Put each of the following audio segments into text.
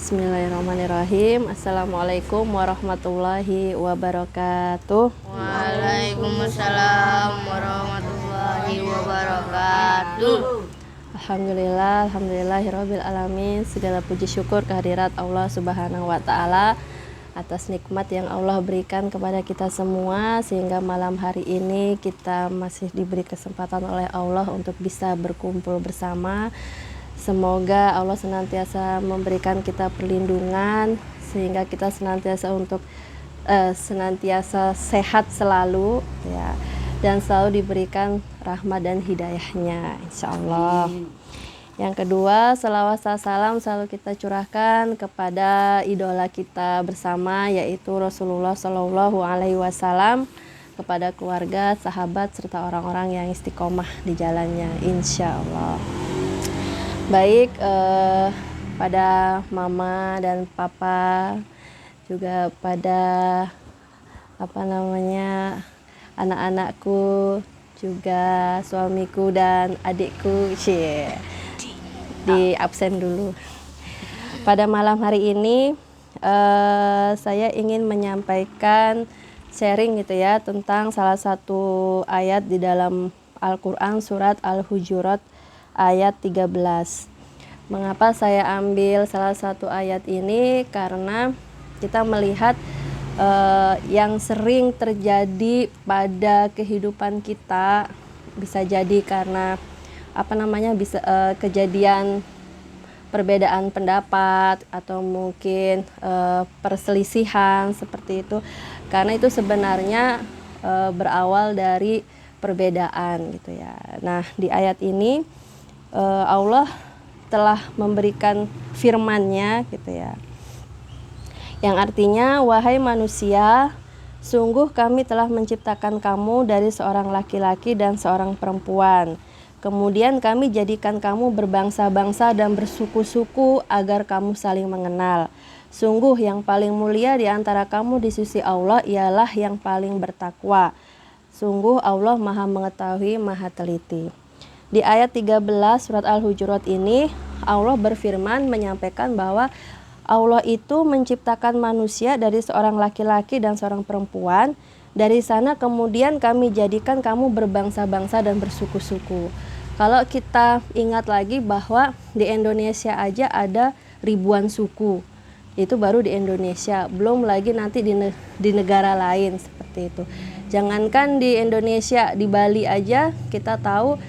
Bismillahirrahmanirrahim. Assalamualaikum warahmatullahi wabarakatuh. Waalaikumsalam warahmatullahi wabarakatuh. Alhamdulillahirabbil alamin. Segala puji syukur kehadirat Allah Subhanahu wa taala atas nikmat yang Allah berikan kepada kita semua, sehingga malam hari ini kita masih diberi kesempatan oleh Allah untuk bisa berkumpul bersama. Semoga Allah senantiasa memberikan kita perlindungan sehingga kita senantiasa sehat selalu ya, dan selalu diberikan rahmat dan hidayahnya insyaallah. Yang kedua, selawat salam selalu kita curahkan kepada idola kita bersama, yaitu Rasulullah Shallallahu Alaihi Wasallam, kepada keluarga, sahabat, serta orang-orang yang istiqomah di jalannya insyaallah. Baik, pada mama dan papa, juga pada anak-anakku, juga suamiku dan adikku, di absen dulu. Pada malam hari ini saya ingin menyampaikan sharing gitu ya, tentang salah satu ayat di dalam Al-Quran, surat Al-Hujurat ayat 13. Mengapa saya ambil salah satu ayat ini? Karena kita melihat yang sering terjadi pada kehidupan kita, bisa jadi karena kejadian perbedaan pendapat atau mungkin perselisihan seperti itu, karena itu sebenarnya berawal dari perbedaan gitu ya. Nah, di ayat ini Allah telah memberikan firman-Nya gitu ya, yang artinya, wahai manusia, sungguh kami telah menciptakan kamu dari seorang laki-laki dan seorang perempuan. Kemudian kami jadikan kamu berbangsa-bangsa dan bersuku-suku agar kamu saling mengenal. Sungguh yang paling mulia di antara kamu di sisi Allah ialah yang paling bertakwa. Sungguh Allah Maha Mengetahui, Maha Teliti. Di ayat 13 surat Al-Hujurat ini, Allah berfirman menyampaikan bahwa Allah itu menciptakan manusia dari seorang laki-laki dan seorang perempuan. Dari sana kemudian kami jadikan kamu berbangsa-bangsa dan bersuku-suku. Kalau kita ingat lagi bahwa di Indonesia aja ada ribuan suku. Itu baru di Indonesia, belum lagi nanti di negara lain seperti itu. Jangankan di Indonesia, di Bali aja kita tahu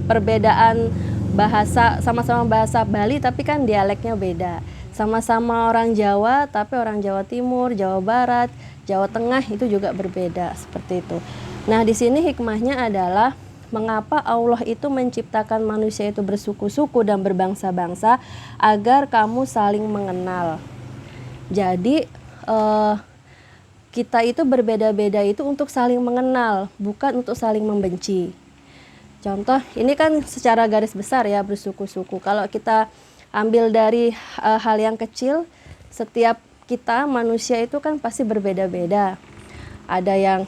perbedaan bahasa, sama-sama bahasa Bali tapi kan dialeknya beda. Sama-sama orang Jawa tapi orang Jawa Timur, Jawa Barat, Jawa Tengah itu juga berbeda seperti itu. Nah, di sini hikmahnya adalah mengapa Allah itu menciptakan manusia itu bersuku-suku dan berbangsa-bangsa agar kamu saling mengenal. Jadi kita itu berbeda-beda itu untuk saling mengenal, bukan untuk saling membenci. Contoh, ini kan secara garis besar ya, bersuku-suku. Kalau kita ambil dari hal yang kecil, setiap kita manusia itu kan pasti berbeda-beda. Ada yang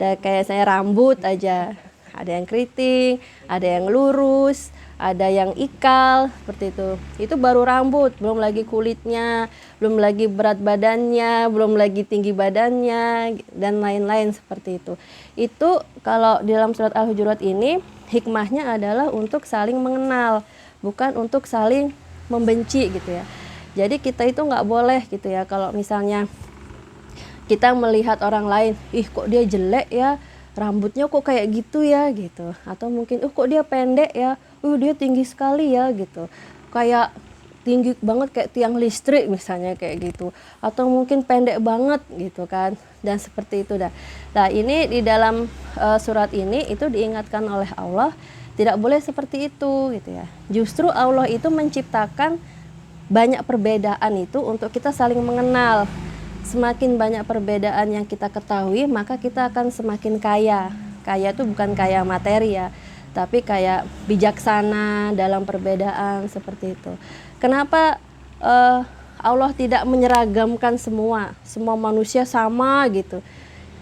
kayak saya rambut aja, ada yang keriting, ada yang lurus, ada yang ikal, seperti itu. Itu baru rambut, belum lagi kulitnya, belum lagi berat badannya, belum lagi tinggi badannya, dan lain-lain seperti itu. Itu kalau di dalam surat Al-Hujurat ini, hikmahnya adalah untuk saling mengenal, bukan untuk saling membenci gitu ya. Jadi kita itu nggak boleh gitu ya, kalau misalnya kita melihat orang lain, ih kok dia jelek ya, rambutnya kok kayak gitu ya gitu, atau mungkin kok dia pendek ya, dia tinggi sekali ya gitu, kayak tinggi banget kayak tiang listrik misalnya kayak gitu, atau mungkin pendek banget gitu kan, dan seperti itu dah. Nah, ini di dalam surat ini itu diingatkan oleh Allah tidak boleh seperti itu gitu ya. Justru Allah itu menciptakan banyak perbedaan itu untuk kita saling mengenal. Semakin banyak perbedaan yang kita ketahui, maka kita akan semakin kaya. Kaya itu bukan kaya materi ya, tapi kayak bijaksana dalam perbedaan seperti itu. Kenapa Allah tidak menyeragamkan semua manusia sama gitu?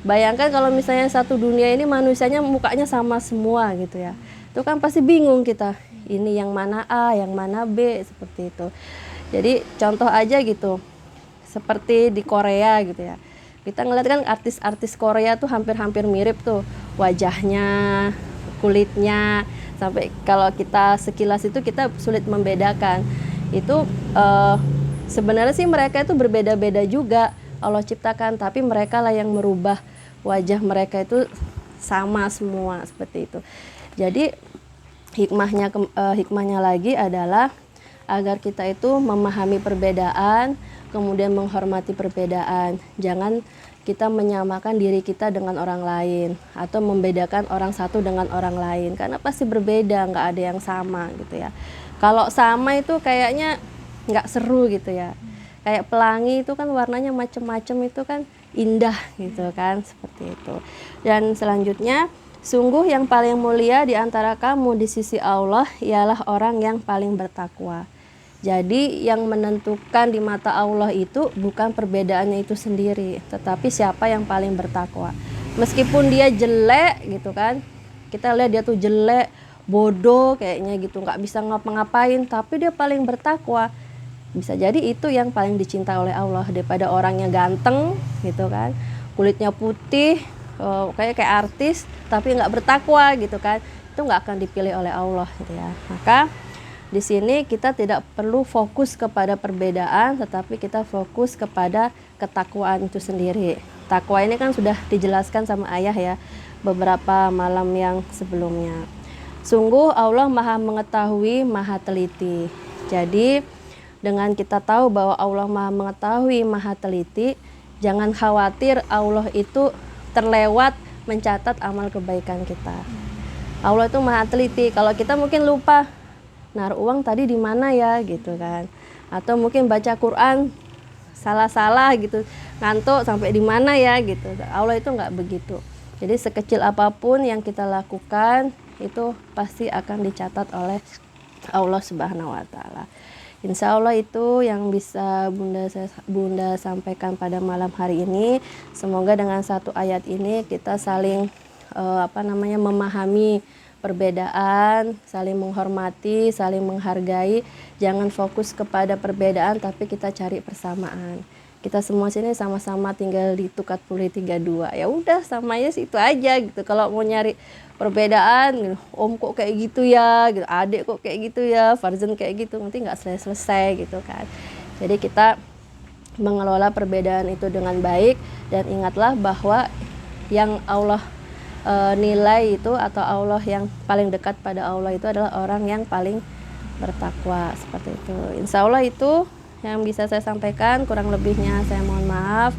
Bayangkan kalau misalnya satu dunia ini manusianya mukanya sama semua gitu ya, itu kan pasti bingung kita. ini yang mana A, yang mana B, seperti itu. Jadi contoh aja gitu, seperti di Korea gitu ya. Kita ngeliat kan artis-artis Korea tuh hampir-hampir mirip tuh wajahnya, kulitnya, sampai kalau kita sekilas itu kita sulit membedakan. Itu sebenarnya sih mereka itu berbeda-beda juga Allah ciptakan, tapi mereka lah yang merubah wajah mereka itu sama semua seperti itu. Jadi hikmahnya lagi adalah agar kita itu memahami perbedaan, kemudian menghormati perbedaan. Jangan kita menyamakan diri kita dengan orang lain atau membedakan orang satu dengan orang lain, karena pasti berbeda, nggak ada yang sama gitu ya. Kalau sama itu kayaknya nggak seru gitu ya. Kayak pelangi itu kan warnanya macam-macam, itu kan indah gitu kan, seperti itu. Dan selanjutnya, sungguh yang paling mulia di antara kamu di sisi Allah ialah orang yang paling bertakwa. Jadi yang menentukan di mata Allah itu bukan perbedaannya itu sendiri, tetapi siapa yang paling bertakwa. Meskipun dia jelek gitu kan, kita lihat dia tuh jelek, bodoh kayaknya gitu, nggak bisa ngapa-ngapain, tapi dia paling bertakwa. Bisa jadi itu yang paling dicinta oleh Allah daripada orangnya ganteng gitu kan, kulitnya putih, kayak artis tapi nggak bertakwa gitu kan, itu nggak akan dipilih oleh Allah gitu ya. Maka di sini kita tidak perlu fokus kepada perbedaan, tetapi kita fokus kepada ketakwaan itu sendiri. Takwa ini kan sudah dijelaskan sama ayah ya beberapa malam yang sebelumnya. Sungguh Allah maha mengetahui, maha teliti. Jadi dengan kita tahu bahwa Allah maha mengetahui, maha teliti, jangan khawatir Allah itu terlewat mencatat amal kebaikan kita. Allah itu maha teliti. Kalau kita mungkin lupa, naruh uang tadi di mana ya gitu kan, atau mungkin baca Quran salah-salah gitu, ngantuk sampai di mana ya gitu. Allah itu nggak begitu. Jadi sekecil apapun yang kita lakukan itu pasti akan dicatat oleh Allah Subhanahu wa Ta'ala. Insya Allah itu yang bisa Bunda sampaikan pada malam hari ini. Semoga dengan satu ayat ini kita saling memahami perbedaan, saling menghormati, saling menghargai. Jangan fokus kepada perbedaan, tapi kita cari persamaan. Kita semua sini sama-sama tinggal di Tukat Puri 32. Ya udah, samanya situ aja gitu. Kalau mau nyari perbedaan, gitu, om kok kayak gitu ya, gitu, adik kok kayak gitu ya, Farzan kayak gitu, nanti nggak selesai gitu kan. Jadi kita mengelola perbedaan itu dengan baik, dan ingatlah bahwa yang Allah nilai itu, atau Allah yang paling dekat pada Allah itu adalah orang yang paling bertakwa, seperti itu. Insya Allah itu yang bisa saya sampaikan, kurang lebihnya saya mohon maaf.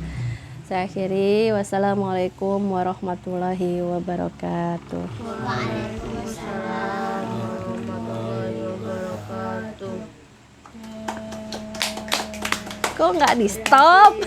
Saya akhiri, wassalamualaikum warahmatullahi wabarakatuh. Waalaikumsalam warahmatullahi wabarakatuh. Kok nggak di stop?